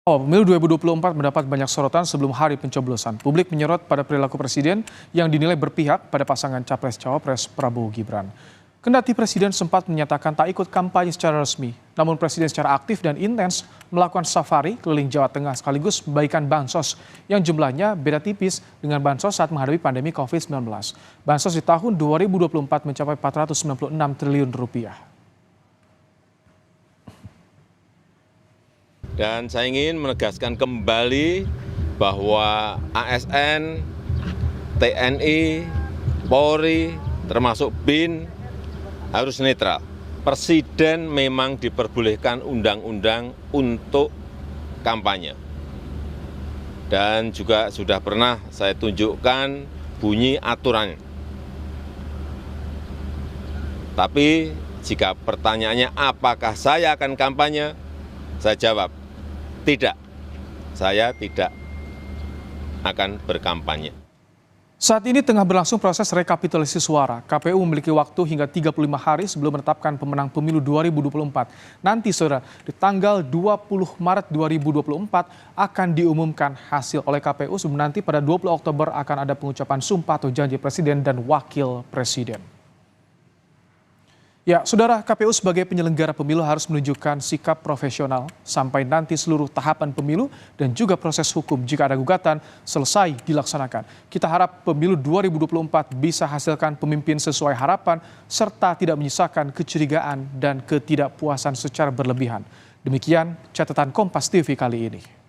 Pemilu 2024 mendapat banyak sorotan sebelum hari pencoblosan. Publik menyorot pada perilaku presiden yang dinilai berpihak pada pasangan Capres-Cawapres Prabowo Gibran. Kendati presiden sempat menyatakan tak ikut kampanye secara resmi, namun presiden secara aktif dan intens melakukan safari keliling Jawa Tengah sekaligus membagikan bansos yang jumlahnya beda tipis dengan bansos saat menghadapi pandemi COVID-19. Bansos di tahun 2024 mencapai 496 triliun rupiah. Dan saya ingin menegaskan kembali bahwa ASN, TNI, Polri, termasuk BIN harus netral. Presiden memang diperbolehkan undang-undang untuk kampanye. Dan juga sudah pernah saya tunjukkan bunyi aturannya. Tapi jika pertanyaannya apakah saya akan kampanye, saya jawab, tidak, saya tidak akan berkampanye. Saat ini tengah berlangsung proses rekapitulasi suara. KPU memiliki waktu hingga 35 hari sebelum menetapkan pemenang pemilu 2024. Nanti, saudara, di tanggal 20 Maret 2024 akan diumumkan hasil oleh KPU sebelum nanti pada 20 Oktober akan ada pengucapan sumpah atau janji presiden dan wakil presiden. Ya, saudara, KPU sebagai penyelenggara pemilu harus menunjukkan sikap profesional sampai nanti seluruh tahapan pemilu dan juga proses hukum jika ada gugatan selesai dilaksanakan. Kita harap pemilu 2024 bisa hasilkan pemimpin sesuai harapan serta tidak menyisakan kecurigaan dan ketidakpuasan secara berlebihan. Demikian catatan Kompas TV kali ini.